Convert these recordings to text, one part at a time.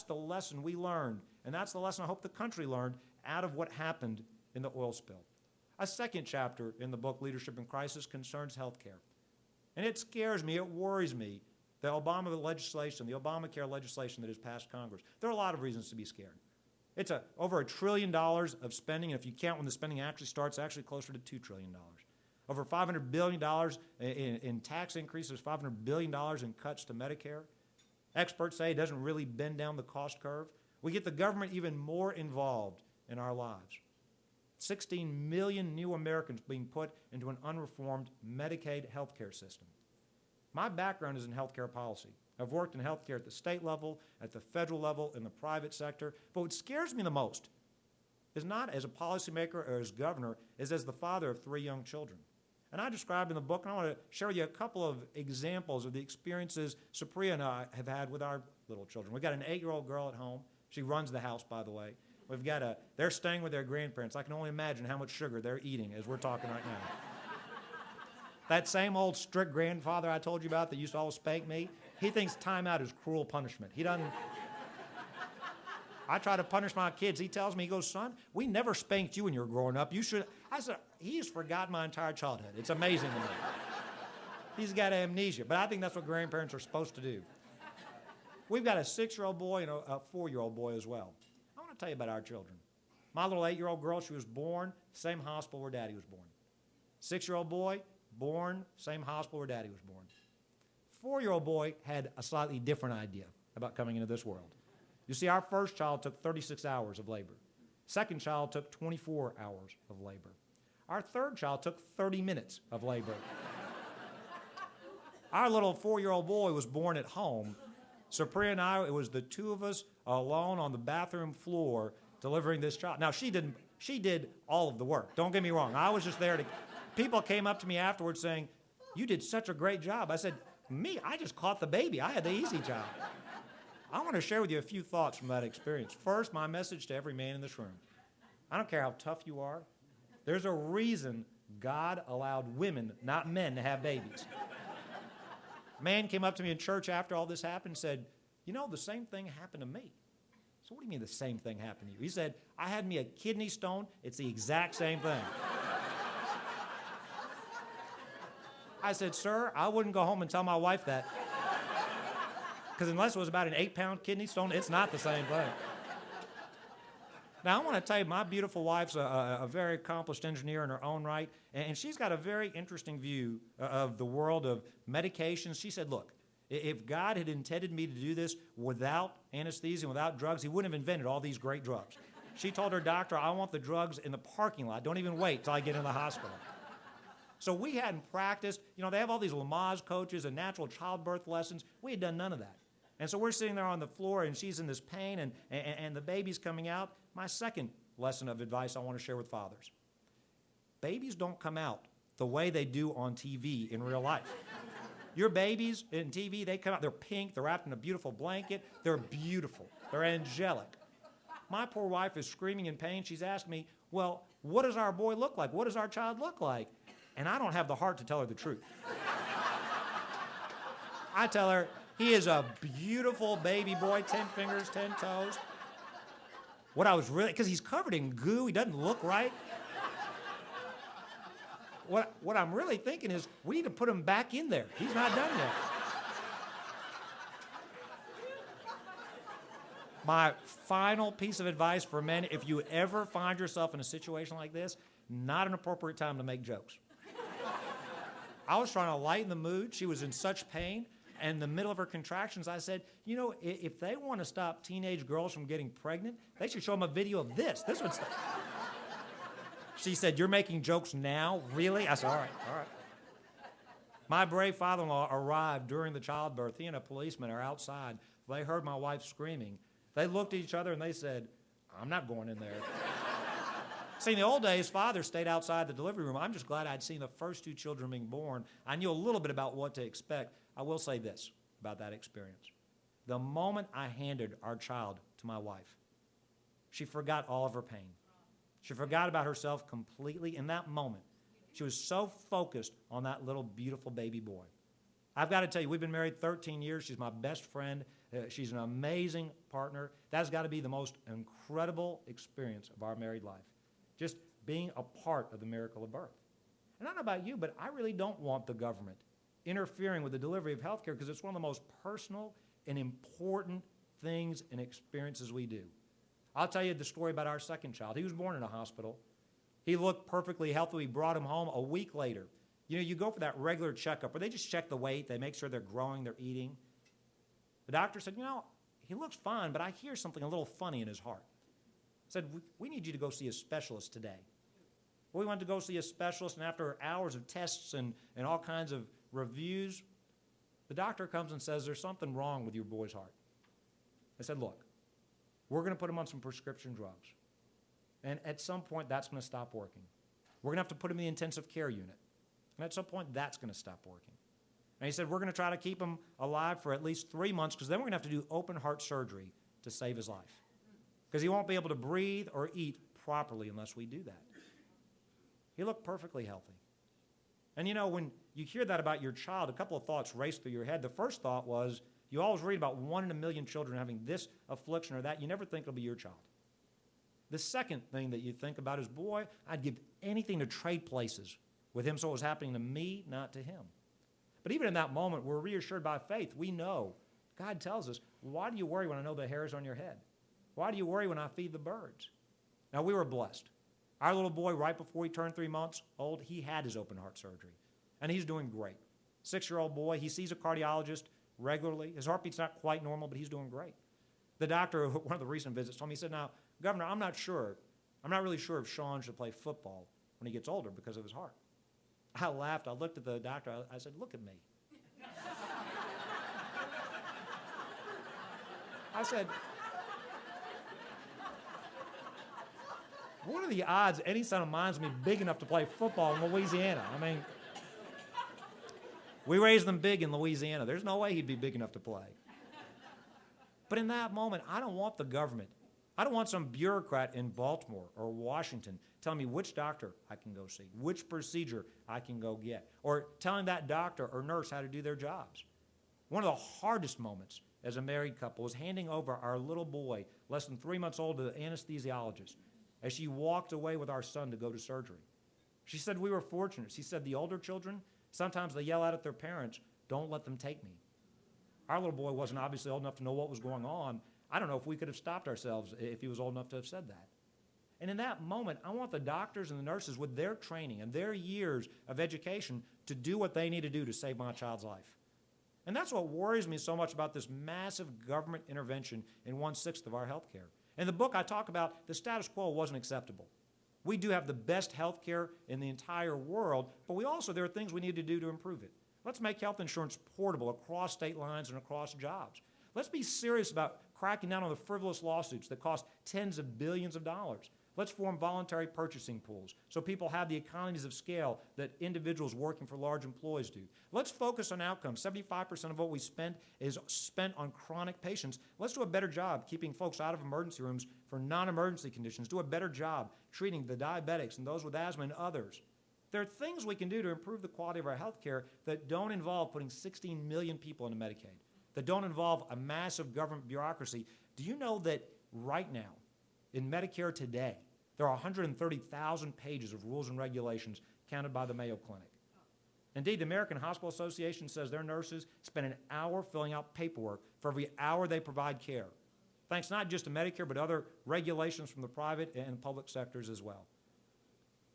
the lesson we learned, and that's the lesson I hope the country learned out of what happened in the oil spill. A second chapter in the book, Leadership in Crisis, concerns health care. And it scares me, it worries me, the Obama legislation, the Obamacare legislation that has passed Congress. There are a lot of reasons to be scared. It's over $1 trillion of spending, and if you count when the spending actually starts, actually closer to $2 trillion. Over $500 billion in tax increases, $500 billion in cuts to Medicare. Experts say it doesn't really bend down the cost curve. We get the government even more involved in our lives. 16 million new Americans being put into an unreformed Medicaid healthcare system. My background is in healthcare policy. I've worked in healthcare at the state level, at the federal level, in the private sector. But what scares me the most is not as a policymaker or as governor, is as the father of 3 young children. And I described in the book, and I want to share with you a couple of examples of the experiences Supriya and I have had with our little children. We've got an 8-year-old girl at home. She runs the house, by the way. They're staying with their grandparents. I can only imagine how much sugar they're eating as we're talking right now. That same old strict grandfather I told you about that used to always spank me, he thinks timeout is cruel punishment. He doesn't. I try to punish my kids. He tells me, he goes, son, we never spanked you when you were growing up. You should. I said, he's forgotten my entire childhood. It's amazing to me. He's got amnesia, but I think that's what grandparents are supposed to do. We've got a 6-year-old boy and a 4-year-old boy as well. I want to tell you about our children. My little 8-year-old girl, she was born, same hospital where Daddy was born. 6-year-old boy, born, same hospital where Daddy was born. 4-year-old boy had a slightly different idea about coming into this world. You see, our first child took 36 hours of labor. Second child took 24 hours of labor. Our third child took 30 minutes of labor. Our little 4-year-old boy was born at home. Supriya and I, it was the 2 of us alone on the bathroom floor delivering this child. Now, she did all of the work. Don't get me wrong. I was just there to... People came up to me afterwards saying, you did such a great job. I said, me, I just caught the baby. I had the easy job. I want to share with you a few thoughts from that experience. First, my message to every man in this room. I don't care how tough you are. There's a reason God allowed women, not men, to have babies. A man came up to me in church after all this happened and said, you know, the same thing happened to me. So what do you mean the same thing happened to you? He said, I had me a kidney stone. It's the exact same thing. I said, sir, I wouldn't go home and tell my wife that. Because unless it was about an 8-pound kidney stone, it's not the same thing. Now, I want to tell you, my beautiful wife's a very accomplished engineer in her own right, and she's got a very interesting view of the world of medications. She said, look, if God had intended me to do this without anesthesia and without drugs, he wouldn't have invented all these great drugs. She told her doctor, I want the drugs in the parking lot. Don't even wait till I get in the hospital. So we hadn't practiced. You know, they have all these Lamaze coaches and natural childbirth lessons. We had done none of that. And so we're sitting there on the floor, and she's in this pain, and the baby's coming out. My second lesson of advice I want to share with fathers. Babies don't come out the way they do on TV in real life. Your babies in TV, they come out, they're pink, they're wrapped in a beautiful blanket, they're beautiful, they're angelic. My poor wife is screaming in pain. She's asked me, well, what does our boy look like? What does our child look like? And I don't have the heart to tell her the truth. I tell her, he is a beautiful baby boy, 10 fingers, 10 toes. What I was really, because he's covered in goo, he doesn't look right. What I'm really thinking is, we need to put him back in there. He's not done yet. My final piece of advice for men, if you ever find yourself in a situation like this, not an appropriate time to make jokes. I was trying to lighten the mood. She was in such pain. And in the middle of her contractions, I said, you know, if they want to stop teenage girls from getting pregnant, they should show them a video of this. This would stop. She said, you're making jokes now? Really? I said, all right. My brave father-in-law arrived during the childbirth. He and a policeman are outside. They heard my wife screaming. They looked at each other and they said, I'm not going in there. See, in the old days, father stayed outside the delivery room. I'm just glad I'd seen the first 2 children being born. I knew a little bit about what to expect. I will say this about that experience. The moment I handed our child to my wife, she forgot all of her pain. She forgot about herself completely in that moment. She was so focused on that little beautiful baby boy. I've got to tell you, we've been married 13 years. She's my best friend. She's an amazing partner. That's got to be the most incredible experience of our married life, just being a part of the miracle of birth. And I don't know about you, but I really don't want the government interfering with the delivery of health care because it's one of the most personal and important things and experiences we do. I'll tell you the story about our second child. He was born in a hospital. He looked perfectly healthy. We brought him home a week later. You know, you go for that regular checkup where they just check the weight, they make sure they're growing, they're eating. The doctor said, you know, he looks fine, but I hear something a little funny in his heart. Said, we need you to go see a specialist today. Well, we went to go see a specialist, and after hours of tests and all kinds of reviews, the doctor comes and says, there's something wrong with your boy's heart. I said, look, we're going to put him on some prescription drugs. And at some point, that's going to stop working. We're going to have to put him in the intensive care unit. And at some point, that's going to stop working. And he said, we're going to try to keep him alive for at least 3 months because then we're going to have to do open heart surgery to save his life. Because he won't be able to breathe or eat properly unless we do that. He looked perfectly healthy. And you know, when you hear that about your child, a couple of thoughts race through your head. The first thought was, you always read about 1 in a million children having this affliction or that. You never think it'll be your child. The second thing that you think about is, boy, I'd give anything to trade places with him so it was happening to me, not to him. But even in that moment, we're reassured by faith. We know. God tells us, why do you worry when I know the hairs on your head? Why do you worry when I feed the birds? Now, we were blessed. Our little boy, right before he turned 3 months old, he had his open heart surgery, and he's doing great. 6-year-old boy, he sees a cardiologist regularly. His heartbeat's not quite normal, but he's doing great. The doctor, one of the recent visits, told me, he said, now, Governor, I'm not really sure if Sean should play football when he gets older because of his heart. I laughed. I looked at the doctor. I said, look at me. I said, what are the odds any son of mine's going to be big enough to play football in Louisiana? I mean, we raised them big in Louisiana. There's no way he'd be big enough to play. But in that moment, I don't want the government. I don't want some bureaucrat in Baltimore or Washington telling me which doctor I can go see, which procedure I can go get, or telling that doctor or nurse how to do their jobs. One of the hardest moments as a married couple was handing over our little boy, less than 3 months old, to the anesthesiologist as she walked away with our son to go to surgery. She said we were fortunate. She said the older children, sometimes they yell out at their parents, don't let them take me. Our little boy wasn't obviously old enough to know what was going on. I don't know if we could have stopped ourselves if he was old enough to have said that. And in that moment, I want the doctors and the nurses with their training and their years of education to do what they need to do to save my child's life. And that's what worries me so much about this massive government intervention in 1/6 of our health care. In the book, I talk about the status quo wasn't acceptable. We do have the best health care in the entire world, but there are things we need to do to improve it. Let's make health insurance portable across state lines and across jobs. Let's be serious about cracking down on the frivolous lawsuits that cost tens of billions of dollars. Let's form voluntary purchasing pools so people have the economies of scale that individuals working for large employers do. Let's focus on outcomes. 75% of what we spend is spent on chronic patients. Let's do a better job keeping folks out of emergency rooms for non-emergency conditions. Do a better job treating the diabetics and those with asthma and others. There are things we can do to improve the quality of our health care that don't involve putting 16 million people into Medicaid, that don't involve a massive government bureaucracy. Do you know that right now, in Medicare today, there are 130,000 pages of rules and regulations counted by the Mayo Clinic. Indeed, the American Hospital Association says their nurses spend an hour filling out paperwork for every hour they provide care, thanks not just to Medicare, but other regulations from the private and public sectors as well.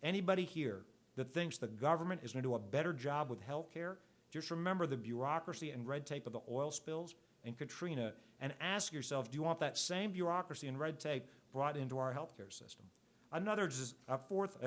Anybody here that thinks the government is going to do a better job with health care, just remember the bureaucracy and red tape of the oil spills and Katrina, and ask yourself, do you want that same bureaucracy and red tape brought into our healthcare system? Another, a fourth